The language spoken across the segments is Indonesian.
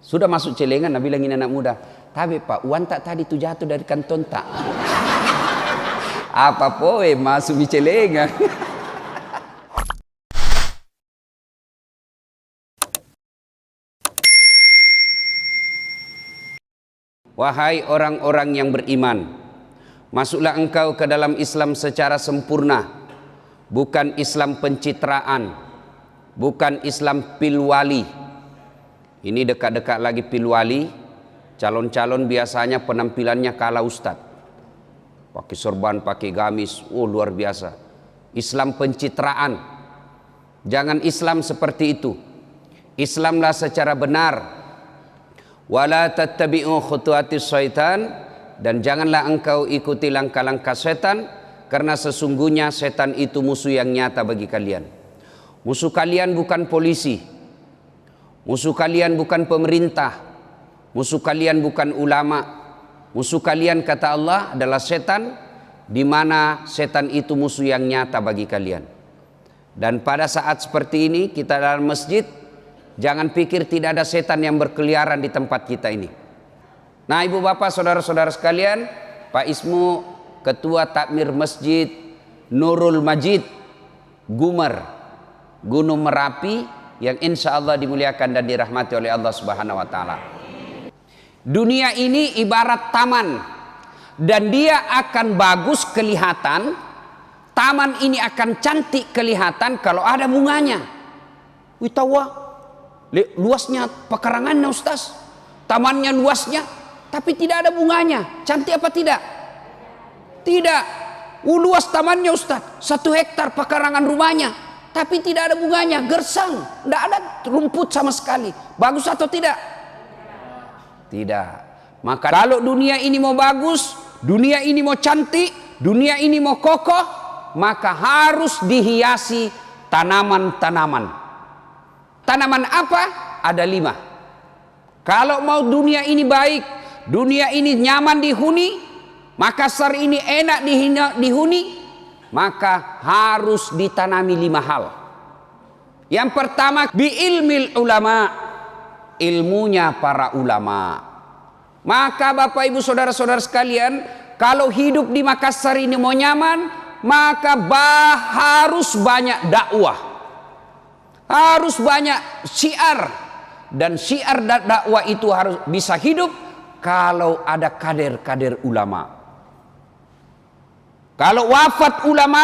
Sudah masuk celengan, Nabi bilangin anak muda, tapi Pak, uang tak tadi itu jatuh dari kantong tak? Apa poe masuk di celengan? Wahai orang-orang yang beriman, masuklah engkau ke dalam Islam secara sempurna, bukan Islam pencitraan, bukan Islam pilwali. Ini dekat-dekat lagi pilwali, calon-calon biasanya penampilannya kalah ustad, pakai sorban, pakai gamis, luar biasa. Islam pencitraan, jangan Islam seperti itu. Islamlah secara benar. Wala tattabi'u khutuwatis syaitan, dan janganlah engkau ikuti langkah-langkah setan, karena sesungguhnya setan itu musuh yang nyata bagi kalian. Musuh kalian bukan polisi, musuh kalian bukan pemerintah, musuh kalian bukan ulama, musuh kalian kata Allah adalah setan, di mana setan itu musuh yang nyata bagi kalian. Dan pada saat seperti ini kita dalam masjid, jangan pikir tidak ada setan yang berkeliaran di tempat kita ini. Nah, ibu bapak, saudara-saudara sekalian, Pak Ismu, Ketua Takmir Masjid Nurul Majid Gumer, Gunung Merapi, yang insya Allah dimuliakan dan dirahmati oleh Allah Subhanahu wa Ta'ala. Dunia ini ibarat taman, dan dia akan bagus kelihatan. Taman ini akan cantik kelihatan kalau ada bunganya. Witawa luasnya pekarangannya Ustaz, tamannya luasnya, tapi tidak ada bunganya. Cantik apa tidak? Tidak. Luas tamannya Ustaz, 1 hektar pekarangan rumahnya, tapi tidak ada bunganya, gersang, tidak ada rumput sama sekali. Bagus atau tidak? Tidak. Maka kalau dunia ini mau bagus, dunia ini mau cantik, dunia ini mau kokoh, maka harus dihiasi tanaman-tanaman. Tanaman apa? Ada 5. Kalau mau dunia ini baik, dunia ini nyaman dihuni, Makassar ini enak dihuni, maka harus ditanami 5 hal. Yang pertama, bi ilmil ulama, ilmunya para ulama. Maka Bapak Ibu saudara-saudara sekalian, kalau hidup di Makassar ini mau nyaman, maka harus banyak dakwah. Harus banyak syiar, dan syiar dan dakwah itu harus bisa hidup kalau ada kader-kader ulama. Kalau wafat ulama,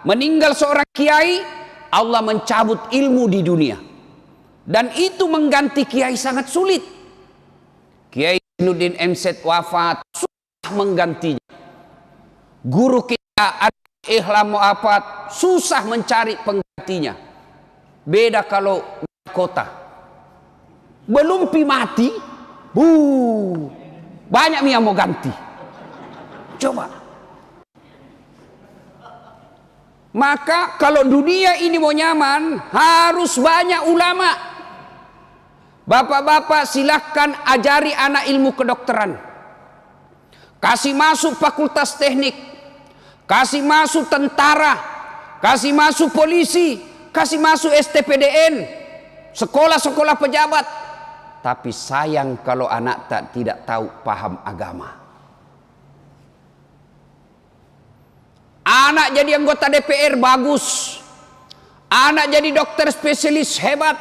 meninggal seorang kiai, Allah mencabut ilmu di dunia, dan itu mengganti kiai sangat sulit. Kiai Nuddin MZ wafat, susah menggantinya. Guru kita Ihlam wafat, susah mencari penggantinya. Beda kalau kota, belum mati, banyak yang mau ganti. Coba. Maka kalau dunia ini mau nyaman, harus banyak ulama. Bapak-bapak silahkan ajari anak ilmu kedokteran, kasih masuk fakultas teknik, kasih masuk tentara, kasih masuk polisi, kasih masuk STPDN, sekolah-sekolah pejabat. Tapi sayang kalau anak tidak tahu paham agama. Anak jadi anggota DPR bagus, anak jadi dokter spesialis hebat,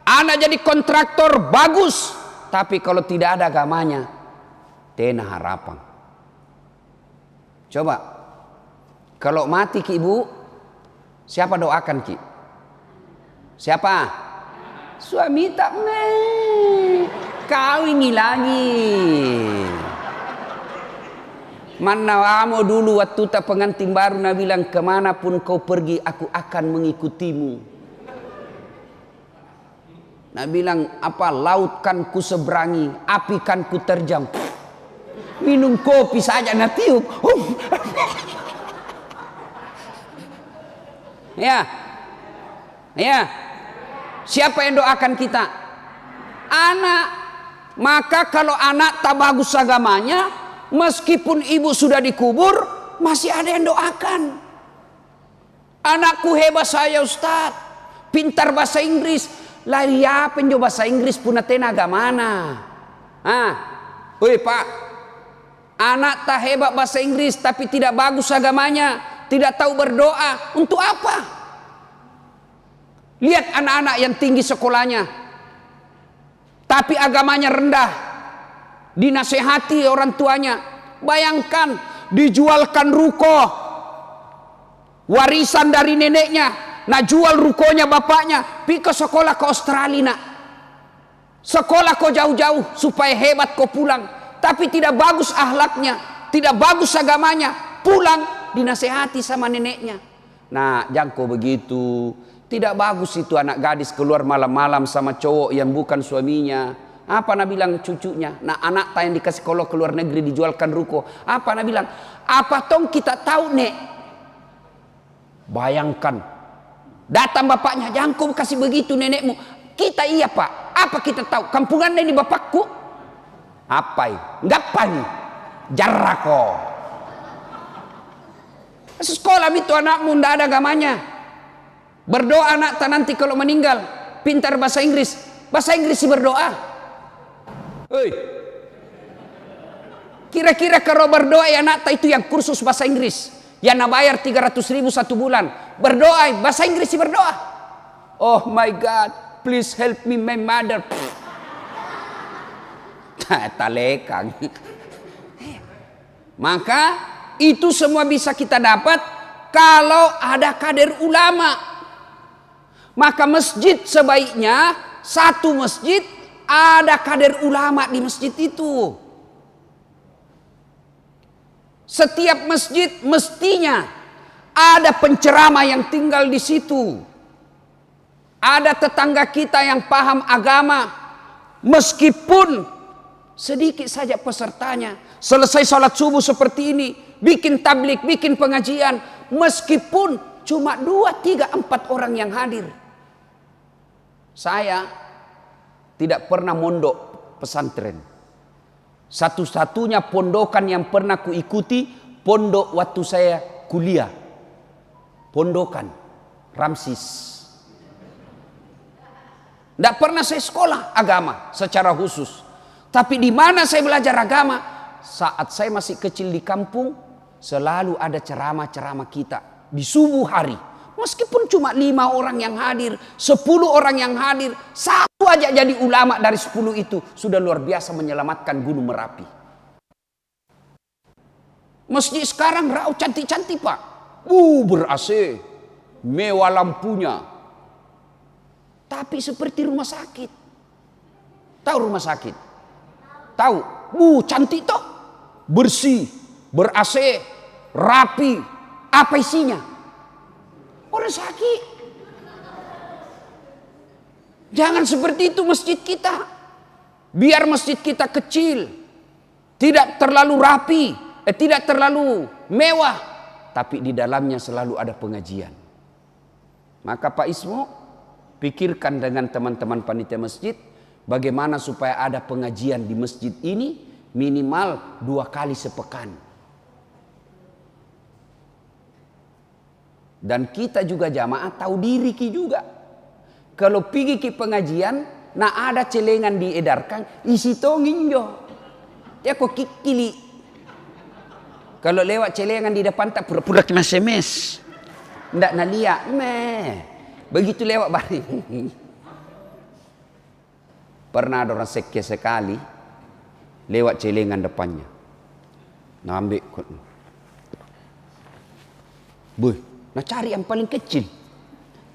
anak jadi kontraktor bagus, tapi kalau tidak ada agamanya, tenah harapan. Coba, kalau mati ki ibu, siapa doakan ki? Siapa? Suami tak kawin lagi. Mana kamu dulu waktu tak pengantin baru, Nabi bilang, kemanapun kau pergi aku akan mengikutimu. Nabi bilang apa? Laut kan ku seberangi, api kan ku terjang. Minum kopi saja na tiup. Ya, ya. Siapa yang doakan kita? Anak. Maka kalau anak tak bagus agamanya, meskipun ibu sudah dikubur, masih ada yang doakan. Anakku hebat saya Ustaz, pintar bahasa Inggris, Lah ya penjo bahasa Inggris puna tenaga mana? Woi Pak, anak tak hebat bahasa Inggris tapi tidak bagus agamanya, tidak tahu berdoa, untuk apa? Lihat anak-anak yang tinggi sekolahnya, tapi agamanya rendah, dinasehati orang tuanya. Bayangkan dijualkan ruko, warisan dari neneknya, nak jual rukonya bapaknya, pi ke sekolah ke Australia nak. Sekolah kau jauh-jauh supaya hebat kau pulang, tapi tidak bagus akhlaknya, tidak bagus agamanya, pulang dinasehati sama neneknya. Nah, jangko begitu, tidak bagus itu anak gadis keluar malam-malam sama cowok yang bukan suaminya. Apa nak bilang cucunya? Nah, anak yang dikasih sekolah ke luar negeri dijualkan ruko. Apa nak bilang? Apa tong kita tahu nek? Bayangkan, datang bapaknya, jangko kasih begitu nenekmu. Kita iya Pak, apa kita tahu? Kampungan ini bapakku. Apa? Ngapain? Jarako. Sekolah itu anakmu ndak ada agamanya. Berdoa anak tak nanti kalau meninggal, pintar bahasa Inggris. Bahasa Inggris sih berdoa. Hei. Kira-kira kalau berdoa ya anak itu yang kursus bahasa Inggris, yang nak bayar 300.000 satu bulan. Berdoa bahasa Inggris sih berdoa. Oh my God, please help me my mother. Talekang. Maka itu semua bisa kita dapat kalau ada kader ulama. Maka masjid sebaiknya satu masjid ada kader ulama di masjid itu. Setiap masjid mestinya ada penceramah yang tinggal di situ. Ada tetangga kita yang paham agama, meskipun sedikit saja pesertanya. Selesai salat subuh seperti ini, bikin tablik, bikin pengajian, meskipun cuma 2, 3, 4 orang yang hadir. Saya tidak pernah mondok pesantren. Satu-satunya pondokan yang pernah kuikuti pondok waktu saya kuliah. Pondokan Ramsis. Tidak pernah saya sekolah agama secara khusus. Tapi di mana saya belajar agama? Saat saya masih kecil di kampung, selalu ada ceramah-ceramah kita di subuh hari. Meskipun cuma 5 orang yang hadir, 10 orang yang hadir, satu aja jadi ulama dari 10 itu sudah luar biasa menyelamatkan Gunung Merapi. Masjid sekarang rau cantik-cantik Pak. Ber-AC, mewah lampunya. Tapi seperti rumah sakit. Tahu rumah sakit? Tahu? Cantik toh. Bersih, ber-AC, rapi. Apa isinya? Orang sakit. Jangan seperti itu masjid kita. Biar masjid kita kecil, tidak terlalu rapi, tidak terlalu mewah, tapi di dalamnya selalu ada pengajian. Maka Pak Ismo, pikirkan dengan teman-teman panitia masjid, bagaimana supaya ada pengajian di masjid ini minimal 2 kali sepekan. Dan kita juga jamaah tahu diri ki juga. Kalau pergi ke pengajian, nah ada celengan diedarkan, isi tonginjo. Dia kok kikili. Kalau lewat celengan di depan tak pura-pura kena SMS. Ndak nalia, begitu lewat balik. Pernah ada orang sekya sekali lewat celengan depannya. Nah ambil kot. Nah cari yang paling kecil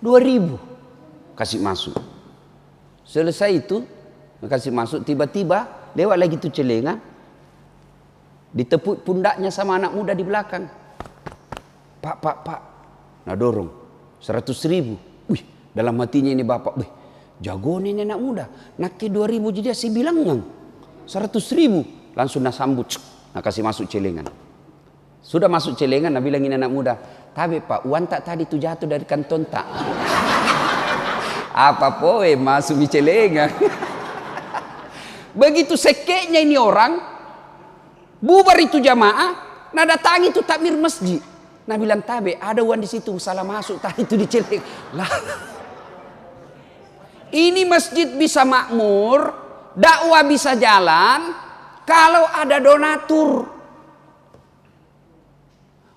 2.000 kasih masuk. Selesai itu kasih masuk, tiba-tiba lewat lagi tu celengan, ditepuk pundaknya sama anak muda di belakang. Pak, nah dorong 100.000. Wih, dalam hatinya ini bapak, jago nih anak muda. Nak ke 2.000 jadi si bilang ngang 100.000, langsung nak sambut, nak kasih masuk celengan. Sudah masuk celengan, nak bilangin anak muda, tapi Pak, uang tak tadi tu jatuh dari kantong tak? Apa poe masuk di celengan? Begitu sekeknya ini orang, bubar itu jamaah, nah datang itu takmir masjid. Nah bilang tabe, ada uang di situ, salah masuk tadi itu di celengan. Lah, Ini masjid bisa makmur, dakwah bisa jalan kalau ada donatur.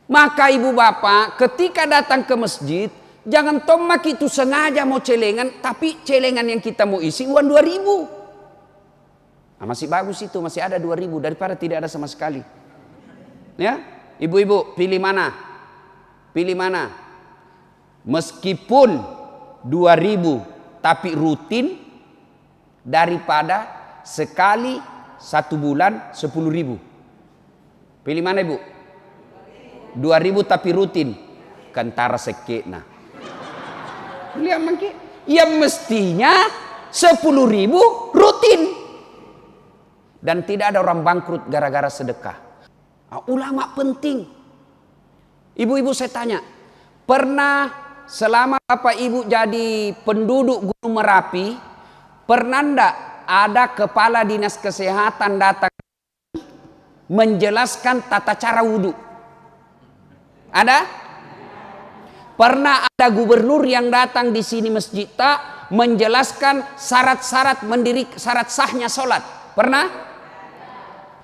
Maka ibu bapak ketika datang ke masjid, jangan tomak itu sengaja mau celengan, tapi celengan yang kita mau isi uang 2.000. Nah, masih bagus itu, masih ada 2.000 daripada tidak ada sama sekali. Ya, ibu-ibu pilih mana? Pilih mana? Meskipun 2.000 tapi rutin daripada sekali 1 bulan 10.000. Pilih mana ibu? 2.000 tapi rutin. Kantara sekena. Lihat mangki. Ya mestinya 10.000 rutin. Dan tidak ada orang bangkrut gara-gara sedekah. Nah, ulama penting. Ibu-ibu saya tanya, pernah selama Bapak Ibu jadi penduduk Gunung Merapi, pernah ndak ada kepala dinas kesehatan datang menjelaskan tata cara wudhu? Ada? Pernah ada gubernur yang datang di sini masjid tak menjelaskan syarat-syarat syarat sahnya sholat? Pernah?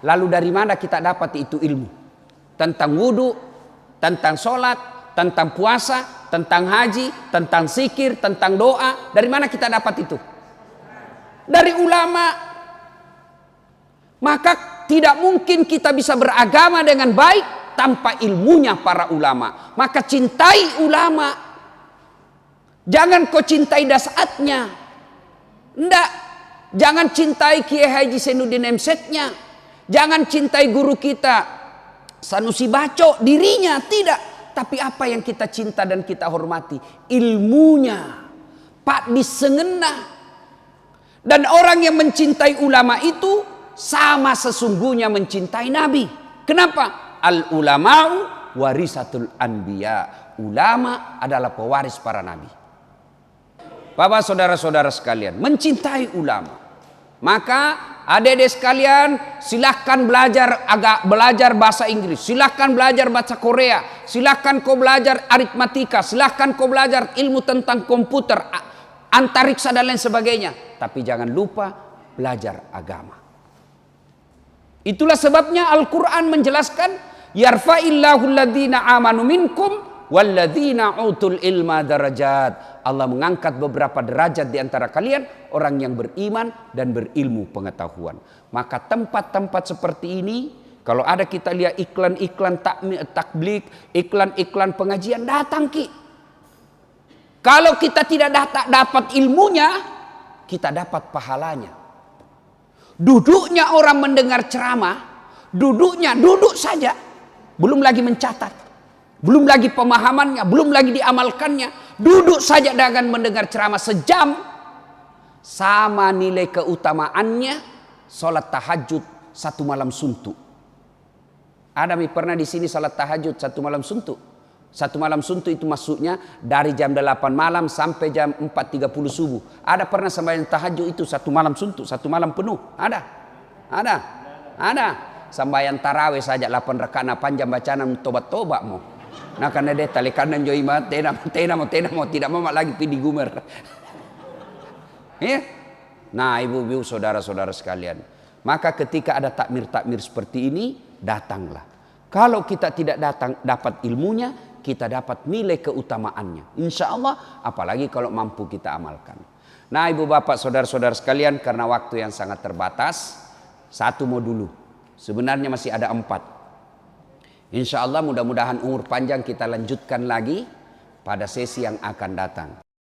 Lalu dari mana kita dapat itu ilmu? Tentang wudhu, tentang sholat, tentang puasa, tentang haji, tentang zikir, tentang doa. Dari mana kita dapat itu? Dari ulama. Maka tidak mungkin kita bisa beragama dengan baik tanpa ilmunya para ulama. Maka cintai ulama. Jangan kau cintai dasatnya. Enggak. Jangan cintai Kiai Haji Zainuddin MC-nya. Jangan cintai guru kita Sanusi Baco dirinya, tidak. Tapi apa yang kita cinta dan kita hormati? Ilmunya. Pak disengena. Dan orang yang mencintai ulama itu sama sesungguhnya mencintai Nabi. Kenapa? Al ulama'u warisatul anbiya. Ulama adalah pewaris para nabi. Bapak saudara-saudara sekalian, mencintai ulama. Maka adik-adik sekalian, silahkan belajar bahasa Inggris, silahkan belajar bahasa Korea, silahkan kau belajar aritmatika, silahkan kau belajar ilmu tentang komputer, antariksa dan lain sebagainya. Tapi jangan lupa belajar agama. Itulah sebabnya Al-Quran menjelaskan, yarfa'illahu alladhina amanu minkum walladzina utul ilma darajat. Allah mengangkat beberapa derajat di antara kalian, orang yang beriman dan berilmu pengetahuan. Maka tempat-tempat seperti ini, kalau ada kita lihat iklan-iklan takblik, iklan-iklan pengajian, datang ki. Kalau kita tidak dapat ilmunya, kita dapat pahalanya. Duduknya orang mendengar ceramah, duduk saja, belum lagi mencatat, belum lagi pemahamannya, belum lagi diamalkannya. Duduk saja dengan mendengar ceramah sejam, sama nilai keutamaannya sholat tahajud 1 malam suntuk. Ada pernah di sini sholat tahajud 1 malam suntuk? 1 malam suntuk itu maksudnya dari jam 8 malam sampai jam 4.30 subuh. Ada pernah sembahyang tahajud itu 1 malam suntuk, 1 malam penuh? Ada. Sembahyang tarawih saja 8 rakaat panjang bacaan tobat-tobat mau. Nah karena dia tali kanan joi mah tena mau tidak mau lagi pilih gumer. Ya? Nah ibu-ibu saudara-saudara sekalian, maka ketika ada takmir seperti ini, datanglah. Kalau kita tidak datang dapat ilmunya, kita dapat nilai keutamaannya. Insya Allah, apalagi kalau mampu kita amalkan. Nah ibu bapak saudara-saudara sekalian, karena waktu yang sangat terbatas, 1 mau dulu. Sebenarnya masih ada 4. Insya Allah mudah-mudahan umur panjang kita lanjutkan lagi pada sesi yang akan datang.